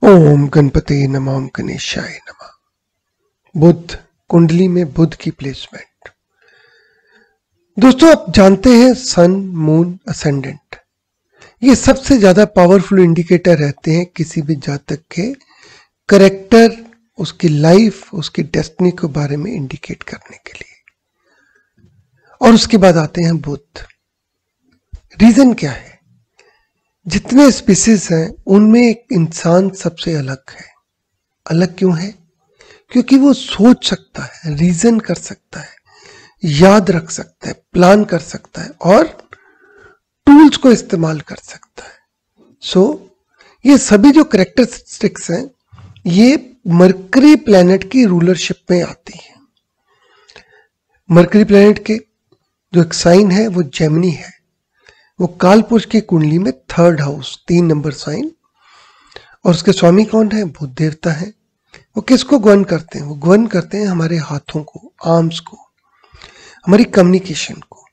ओम गणपति नमः, ओम गणेशाय नमः। बुध कुंडली में बुध की प्लेसमेंट। दोस्तों, आप जानते हैं सन, मून, असेंडेंट ये सबसे ज्यादा पावरफुल इंडिकेटर रहते हैं किसी भी जातक के करेक्टर, उसकी लाइफ, उसकी डेस्टिनी के बारे में इंडिकेट करने के लिए। और उसके बाद आते हैं बुध। रीजन क्या है? जितने स्पीसीज हैं उनमें एक इंसान सबसे अलग है। अलग क्यों है? क्योंकि वो सोच सकता है, रीजन कर सकता है, याद रख सकता है, प्लान कर सकता है और टूल्स को इस्तेमाल कर सकता है। ये सभी जो कैरेक्टरिस्टिक्स हैं ये मरकरी प्लैनेट की रूलरशिप में आती है। मरकरी प्लैनेट के जो एक साइन है वो जेमिनी है। वो कालपुरुष की कुंडली में 3rd हाउस, 3 नंबर साइन, और उसके स्वामी कौन है? बुध देवता है। वो किसको गवर्न करते हैं? वो गवर्न करते हैं हमारे हाथों को, आर्म्स को, हमारी कम्युनिकेशन को।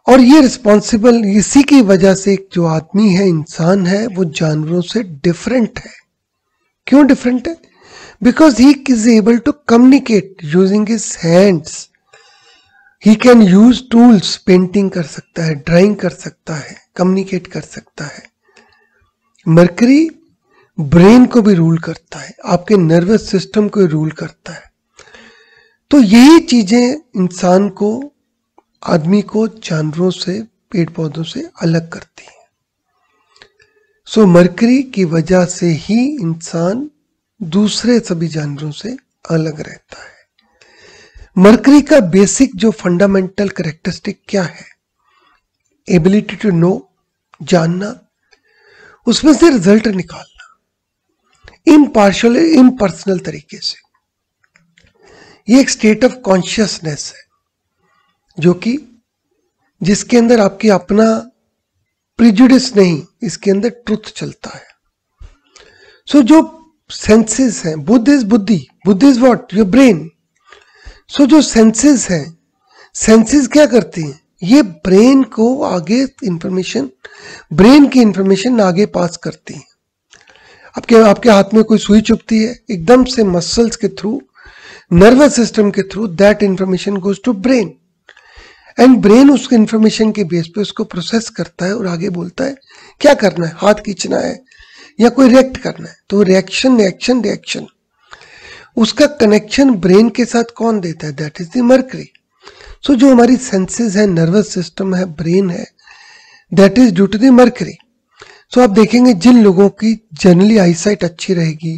और ये रिस्पॉन्सिबल, इसी की वजह से जो आदमी है, इंसान है, वो जानवरों से डिफरेंट है। क्यों डिफरेंट है? Because he is able to communicate using his hands. He can use tools, painting कर सकता है, ड्राइंग कर सकता है, कम्युनिकेट कर सकता है। मरकरी ब्रेन को भी रूल करता है, आपके नर्वस सिस्टम को रूल करता है। तो यही चीजें इंसान को, आदमी को जानवरों से, पेड़ पौधों से अलग करती हैं। मरकरी की वजह से ही इंसान दूसरे सभी जानवरों से अलग रहता है। मरकरी का बेसिक जो फंडामेंटल कैरेक्टरिस्टिक क्या है? एबिलिटी टू नो, जानना, उसमें से रिजल्ट निकालना इम्पार्शियल, इम्पर्सनल तरीके से। ये एक स्टेट ऑफ कॉन्शियसनेस है जो कि जिसके अंदर आपकी अपना प्रिजुडिस नहीं, इसके अंदर ट्रुथ चलता है। जो सेंसेस हैं, बुद्ध इज बुद्धि, Buddha is what? Your brain. जो सेंसेस हैं, सेंसेस क्या करती हैं? ये ब्रेन को आगे इंफॉर्मेशन, ब्रेन की इंफॉर्मेशन आगे पास करती हैं। आपके हाथ में कोई सुई चुभती है, एकदम से मसल्स के थ्रू, नर्वस सिस्टम के through that information goes to brain, and brain उस इंफॉर्मेशन के बेस पे उसको प्रोसेस करता है और आगे बोलता है क्या करना है, हाथ खींचना है या कोई रिएक्ट करना है। तो रिएक्शन, रिएक्शन, रिएक्शन, उसका कनेक्शन ब्रेन के साथ कौन देता है? That is the mercury. जो हमारी सेंसेस है, नर्वस सिस्टम है, ब्रेन है, that is due to the mercury. आप देखेंगे जिन लोगों की जनरली आईसाइट अच्छी रहेगी,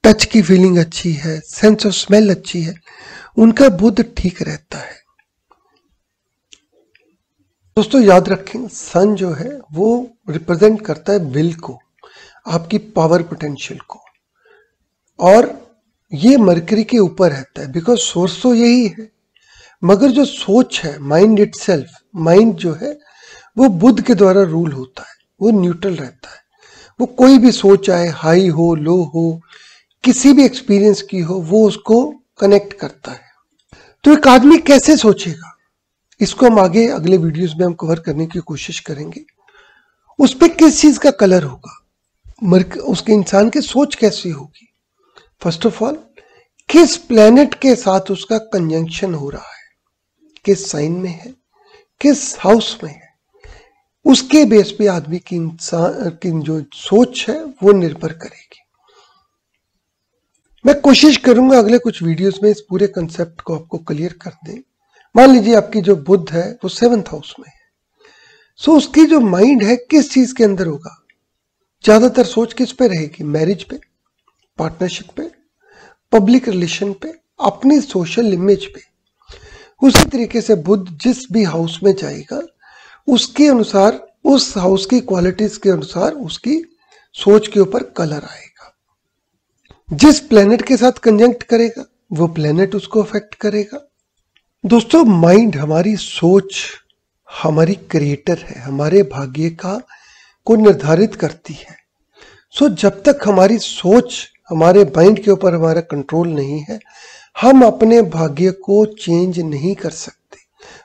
टच की फीलिंग अच्छी है, सेंस ऑफ स्मेल अच्छी है, उनका बुध ठीक रहता है। दोस्तों याद रखें, सन जो है वो रिप्रेजेंट करता है विल को, आपकी पावर पोटेंशियल को, और ये मरकरी के ऊपर रहता है बिकॉज सोर्स तो यही है। मगर जो सोच है, माइंड इटसेल्फ, माइंड जो है वो बुध के द्वारा रूल होता है, वो न्यूट्रल रहता है। वो कोई भी सोच आए, हाई हो, लो हो, किसी भी एक्सपीरियंस की हो, वो उसको कनेक्ट करता है। तो एक आदमी कैसे सोचेगा, इसको हम आगे अगले वीडियोस में हम कवर करने की कोशिश करेंगे। उस पर किस चीज का कलर होगा, उसके इंसान की सोच कैसी होगी, फर्स्ट ऑफ ऑल किस प्लेनेट के साथ उसका कंजंक्शन हो रहा है, किस साइन में है, किस हाउस में है, उसके बेस पे आदमी की इंसान की जो सोच है वो निर्भर करेगी। मैं कोशिश करूंगा अगले कुछ वीडियोस में इस पूरे कंसेप्ट को आपको क्लियर कर दें। मान लीजिए आपकी जो बुध है वो 7th हाउस में है। उसकी जो माइंड है किस चीज के अंदर होगा? ज्यादातर सोच किस पे रहेगी? मैरिज पे, पार्टनरशिप पे, पब्लिक रिलेशन पे, अपनी सोशल इमेज पे। उसी तरीके से बुध जिस भी हाउस में जाएगा उसके अनुसार, उस हाउस की क्वालिटीज के अनुसार उसकी सोच के ऊपर कलर आएगा। जिस प्लेनेट के साथ कंजंक्ट करेगा वो प्लेनेट उसको अफेक्ट करेगा। दोस्तों, माइंड, हमारी सोच हमारी क्रिएटर है, हमारे भाग्य को निर्धारित करती है। जब तक हमारी सोच, हमारे माइंड के ऊपर हमारा कंट्रोल नहीं है, हम अपने भाग्य को चेंज नहीं कर सकते।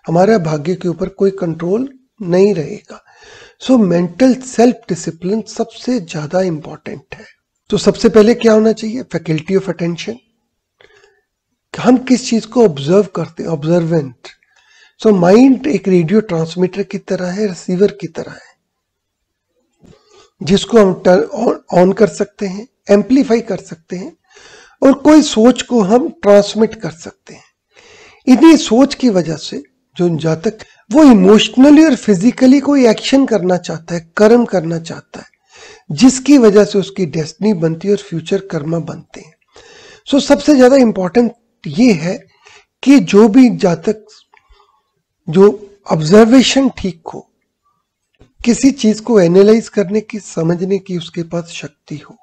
हमारा भाग्य के ऊपर कोई कंट्रोल नहीं रहेगा। सो मेंटल सेल्फ डिसिप्लिन सबसे ज्यादा इंपॉर्टेंट है। तो सबसे पहले क्या होना चाहिए? Faculty of attention. हम किस चीज को ऑब्जर्व करते हैं, ऑब्जर्वेंट। सो माइंड एक रेडियो ट्रांसमीटर की तरह है, रिसीवर की तरह है, जिसको हम ऑन कर सकते हैं, एम्पलीफाई कर सकते हैं और कोई सोच को हम ट्रांसमिट कर सकते हैं। इन्हीं सोच की वजह से जो जातक वो इमोशनली और फिजिकली कोई एक्शन करना चाहता है, कर्म करना चाहता है, जिसकी वजह से उसकी डेस्टिनी बनती है और फ्यूचर कर्मा बनते हैं। सो सबसे ज्यादा इंपॉर्टेंट ये है कि जो भी जातक जो ऑब्जर्वेशन ठीक हो, किसी चीज को एनालाइज करने की, समझने की उसके पास शक्ति हो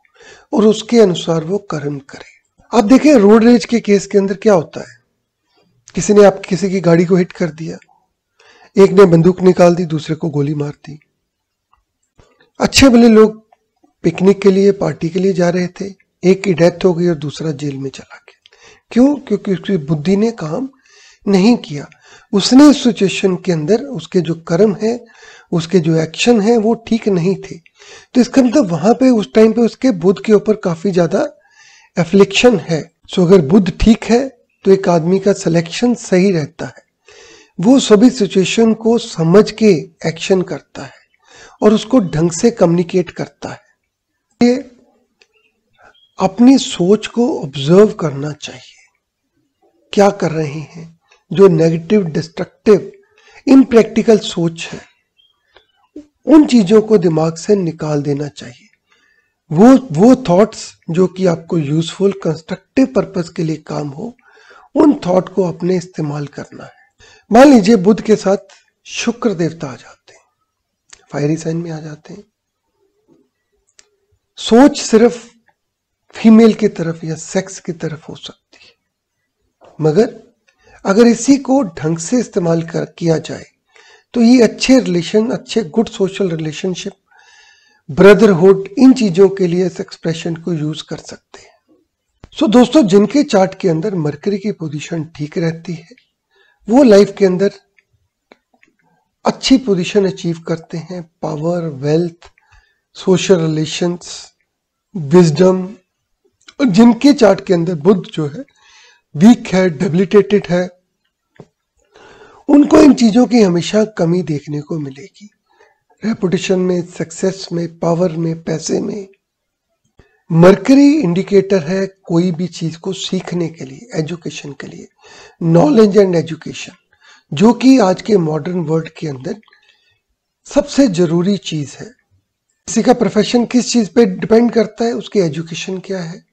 और उसके अनुसार वो कर्म करे। आप देखें रोड रेज के केस के अंदर क्या होता है, किसी ने किसी की गाड़ी को हिट कर दिया, एक ने बंदूक निकाल दी, दूसरे को गोली मार दी। अच्छे भले लोग पिकनिक के लिए, पार्टी के लिए जा रहे थे, एक की डेथ हो गई और दूसरा जेल में चला गया। क्यों? क्योंकि उसकी बुद्धि ने काम नहीं किया। उसने इस सिचुएशन के अंदर उसके जो कर्म है, उसके जो एक्शन है वो ठीक नहीं थे। तो इसका मतलब वहां पे उस टाइम पे उसके बुद्ध के ऊपर काफी ज्यादा एफ्लिक्शन है। सो अगर बुद्ध ठीक है तो एक आदमी का सिलेक्शन सही रहता है, वो सभी सिचुएशन को समझ के एक्शन करता है और उसको ढंग से कम्युनिकेट करता है। ये अपनी सोच को ऑब्जर्व करना चाहिए, क्या कर रहे हैं। जो नेगेटिव, डिस्ट्रक्टिव, इम्प्रैक्टिकल सोच है, उन चीजों को दिमाग से निकाल देना चाहिए। वो थॉट्स जो कि आपको यूजफुल, कंस्ट्रक्टिव पर्पस के लिए काम हो, उन थॉट को अपने इस्तेमाल करना है। मान लीजिए बुध के साथ शुक्र देवता आ जाते हैं, फायरी साइन में आ जाते हैं। सोच सिर्फ फीमेल की तरफ या सेक्स की तरफ हो सकती है, मगर अगर इसी को ढंग से इस्तेमाल किया जाए तो ये अच्छे रिलेशन, अच्छे गुड सोशल रिलेशनशिप, ब्रदरहुड, इन चीजों के लिए इस एक्सप्रेशन को यूज कर सकते हैं। सो दोस्तों, जिनके चार्ट के अंदर मरकरी की पोजीशन ठीक रहती है, वो लाइफ के अंदर अच्छी पोजीशन अचीव करते हैं। Power, wealth, social relations, wisdom. और जिनके चार्ट के अंदर बुध जो है वीक है, डेबिलिटेटेड है, उनको इन चीजों की हमेशा कमी देखने को मिलेगी। रेपुटेशन में, सक्सेस में, पावर में, पैसे में। मरकरी इंडिकेटर है कोई भी चीज को सीखने के लिए, एजुकेशन के लिए, नॉलेज एंड एजुकेशन, जो कि आज के मॉडर्न वर्ल्ड के अंदर सबसे जरूरी चीज है। किसी का प्रोफेशन किस चीज पे डिपेंड करता है? उसकी एजुकेशन क्या है,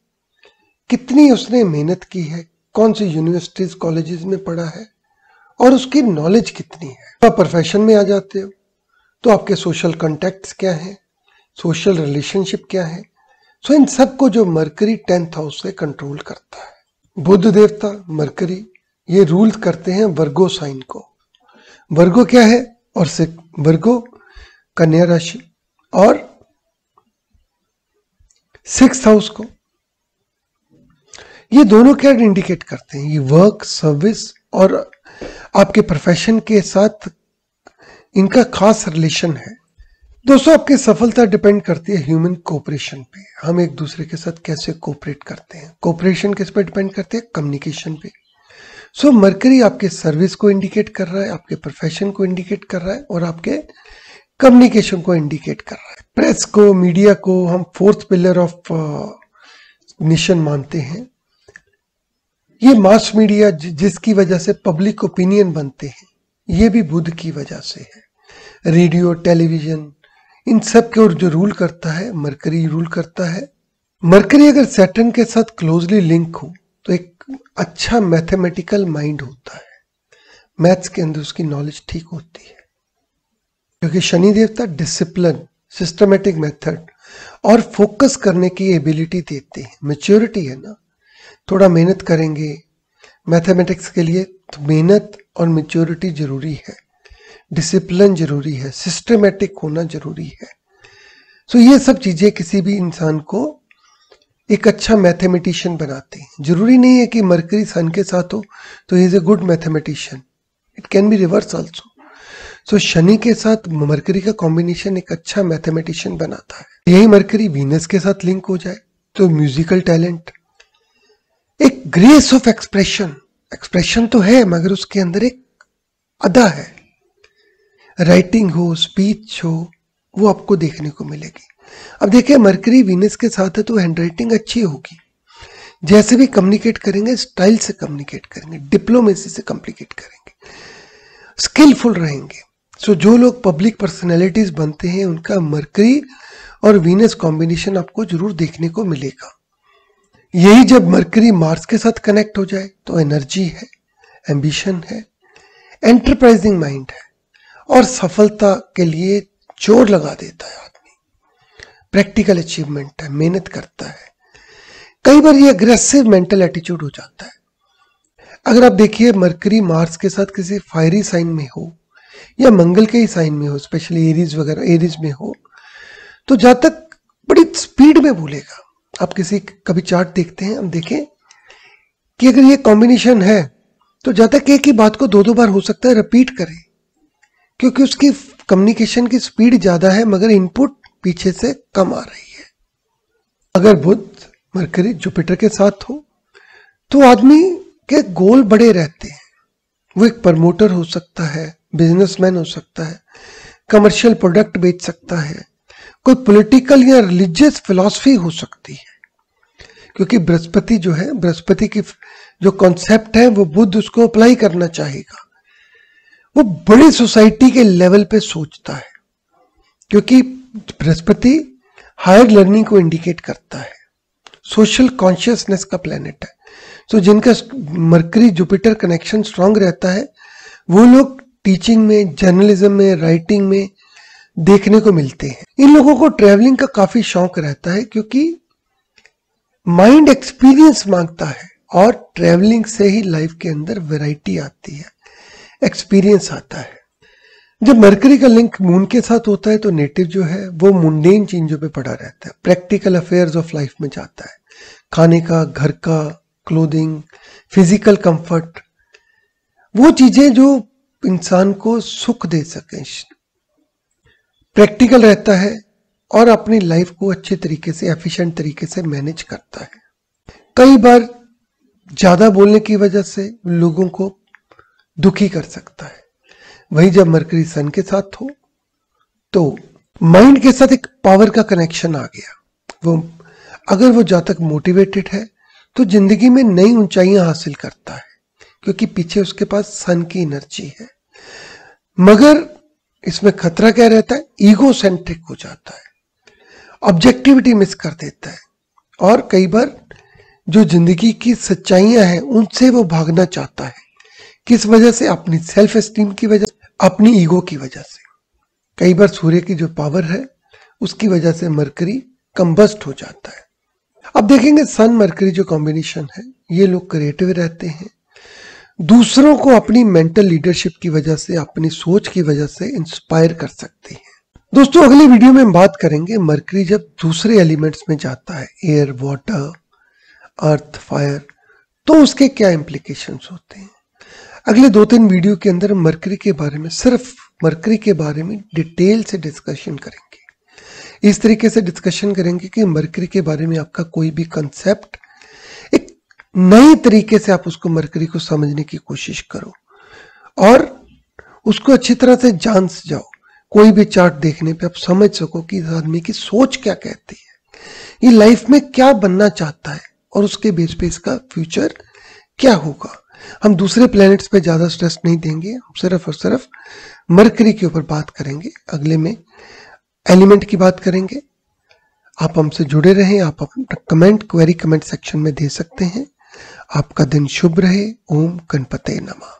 कितनी उसने मेहनत की है, कौन सी यूनिवर्सिटीज, कॉलेजेस में पढ़ा है और उसकी नॉलेज कितनी है। आप प्रोफेशन में आ जाते हो तो आपके सोशल कॉन्टैक्ट्स क्या है, सोशल रिलेशनशिप क्या है। सो इन सब को जो मरकरी 10th हाउस से कंट्रोल करता है। बुध देवता मरकरी ये रूल करते हैं वर्गो साइन को। वर्गो क्या है? और वर्गो कन्या राशि और 6th हाउस को। ये दोनों क्या इंडिकेट करते हैं? ये वर्क, सर्विस और आपके प्रोफेशन के साथ इनका खास रिलेशन है। दोस्तों, आपकी सफलता डिपेंड करती है ह्यूमन कोऑपरेशन पे। हम एक दूसरे के साथ कैसे कोऑपरेट करते हैं। कोऑपरेशन किस पे डिपेंड करती है? कम्युनिकेशन पे। सो मरकरी आपके सर्विस को इंडिकेट कर रहा है, आपके प्रोफेशन को इंडिकेट कर रहा है और आपके कम्युनिकेशन को इंडिकेट कर रहा है। प्रेस को, मीडिया को हम 4th पिलर ऑफ नेशन मानते हैं। ये मास मीडिया जिसकी वजह से पब्लिक ओपिनियन बनते हैं, ये भी बुध की वजह से है। रेडियो, टेलीविजन, इन सब के और जो रूल करता है मरकरी रूल करता है। मरकरी अगर सैटर्न के साथ क्लोजली लिंक हो तो एक अच्छा मैथमेटिकल माइंड होता है, मैथ्स के अंदर उसकी नॉलेज ठीक होती है। क्योंकि शनि देवता डिसिप्लिन, सिस्टमेटिक मेथड और फोकस करने की एबिलिटी देते हैं। मैच्योरिटी है ना, थोड़ा मेहनत करेंगे मैथमेटिक्स के लिए तो मेहनत और मैच्योरिटी जरूरी है, डिसिप्लिन जरूरी है, सिस्टमेटिक होना जरूरी है। सो ये सब चीजें किसी भी इंसान को एक अच्छा मैथमेटिशियन बनाते हैं। जरूरी नहीं है कि मरकरी सन के साथ हो तो ही is a good mathematician, it can be reverse also. So शनि के साथ मरकरी का कॉम्बिनेशन एक अच्छा मैथमेटिशियन बनाता है। यही मरकरी वीनस के साथ लिंक हो जाए तो म्यूजिकल टैलेंट, एक ग्रेस ऑफ एक्सप्रेशन, एक्सप्रेशन तो है मगर उसके अंदर एक अदा है, राइटिंग हो, स्पीच हो, वो आपको देखने को मिलेगी। अब देखिए मरकरी वीनस के साथ है तो हैंडराइटिंग अच्छी होगी, जैसे भी कम्युनिकेट करेंगे स्टाइल से कम्युनिकेट करेंगे, डिप्लोमेसी से कम्युनिकेट करेंगे, स्किलफुल रहेंगे। सो जो लोग पब्लिक पर्सनैलिटीज बनते हैं उनका मरकरी और वीनस कॉम्बिनेशन आपको जरूर देखने को मिलेगा। यही जब मरकरी मार्स के साथ कनेक्ट हो जाए तो एनर्जी है, एम्बिशन है, एंटरप्राइजिंग माइंड है और सफलता के लिए जोर लगा देता है आदमी, प्रैक्टिकल अचीवमेंट है, मेहनत करता है। कई बार ये अग्रेसिव मेंटल एटीट्यूड हो जाता है। अगर आप देखिए मरकरी मार्स के साथ किसी फायरी साइन में हो या मंगल के ही साइन में हो, स्पेशली एरीज वगैरह, एरीज में हो, तो जहां तक बड़ी स्पीड में बोलेगा। आप किसी कभी चार्ट देखते हैं, हम देखें कि अगर ये कॉम्बिनेशन है तो जहां तक एक ही बात को दो बार हो सकता है रिपीट करे, क्योंकि उसकी कम्युनिकेशन की स्पीड ज्यादा है मगर इनपुट पीछे से कम आ रही है। अगर बुध मरकरी जुपिटर के साथ हो तो आदमी के गोल बड़े रहते हैं। वो एक प्रमोटर हो सकता है, बिजनेसमैन हो सकता है, कमर्शियल प्रोडक्ट बेच सकता है, कोई पॉलिटिकल या रिलीजियस फिलॉसफी हो सकती है, क्योंकि बृहस्पति जो है, बृहस्पति की जो कॉन्सेप्ट है वो बुध उसको अप्लाई करना चाहेगा। वो बड़ी सोसाइटी के लेवल पे सोचता है, क्योंकि बृहस्पति हायर लर्निंग को इंडिकेट करता है, सोशल कॉन्शियसनेस का प्लेनेट है। तो जिनका मरकरी जुपिटर कनेक्शन स्ट्रांग रहता है वो लोग टीचिंग में, जर्नलिज्म में, राइटिंग में देखने को मिलते हैं। इन लोगों को ट्रैवलिंग का काफी शौक रहता है, क्योंकि माइंड एक्सपीरियंस मांगता है और ट्रैवलिंग से ही लाइफ के अंदर वैरायटी आती है, एक्सपीरियंस आता है। जब मरकरी का लिंक मून के साथ होता है तो नेटिव जो है वो मुंडेन चीजों पे पड़ा रहता है, प्रैक्टिकल अफेयर्स ऑफ लाइफ में जाता है, खाने का, घर का, क्लोथिंग, फिजिकल कंफर्ट, वो चीजें जो इंसान को सुख दे सके। प्रैक्टिकल रहता है और अपनी लाइफ को अच्छे तरीके से, एफिशिएंट तरीके से मैनेज करता है। कई बार ज्यादा बोलने की वजह से लोगों को दुखी कर सकता है। वही जब मरकरी सन के साथ हो तो माइंड के साथ एक पावर का कनेक्शन आ गया। वो अगर वो जहां तक मोटिवेटेड है तो जिंदगी में नई ऊंचाइयां हासिल करता है, क्योंकि पीछे उसके पास सन की एनर्जी है। मगर इसमें खतरा क्या रहता है, ईगो सेंट्रिक हो जाता है, ऑब्जेक्टिविटी मिस कर देता है और कई बार जो जिंदगी की सच्चाइयां हैं उनसे वो भागना चाहता है। किस वजह से? अपनी सेल्फ एस्टीम की वजह, अपनी ईगो की वजह से। कई बार सूर्य की जो पावर है उसकी वजह से मरकरी कंबस्ट हो जाता है। अब देखेंगे सन मरकरी जो कॉम्बिनेशन है, ये लोग क्रिएटिव रहते हैं, दूसरों को अपनी मेंटल लीडरशिप की वजह से, अपनी सोच की वजह से इंस्पायर कर सकते हैं। दोस्तों अगली वीडियो में हम बात करेंगे मरकरी जब दूसरे एलिमेंट्स में जाता है, एयर, वाटर, अर्थ, फायर, तो उसके क्या इम्प्लीकेशंस होते हैं। अगले 2-3 वीडियो के अंदर मरकरी के बारे में, सिर्फ मरकरी के बारे में डिटेल से डिस्कशन करेंगे। इस तरीके से डिस्कशन करेंगे कि मरकरी के बारे में आपका कोई भी कंसेप्ट एक नई तरीके से आप उसको, मरकरी को समझने की कोशिश करो और उसको अच्छी तरह से जान जाओ। कोई भी चार्ट देखने पे आप समझ सको कि इस आदमी की सोच क्या कहती है, ये लाइफ में क्या बनना चाहता है और उसके बेस पे इसका फ्यूचर क्या होगा। हम दूसरे प्लैनेट्स पे ज्यादा स्ट्रेस नहीं देंगे, हम सिर्फ और सिर्फ मरकरी के ऊपर बात करेंगे। अगले में एलिमेंट की बात करेंगे। आप हमसे जुड़े रहें, आप अपना कमेंट, क्वेरी कमेंट सेक्शन में दे सकते हैं। आपका दिन शुभ रहे। ओम गणपते नमः।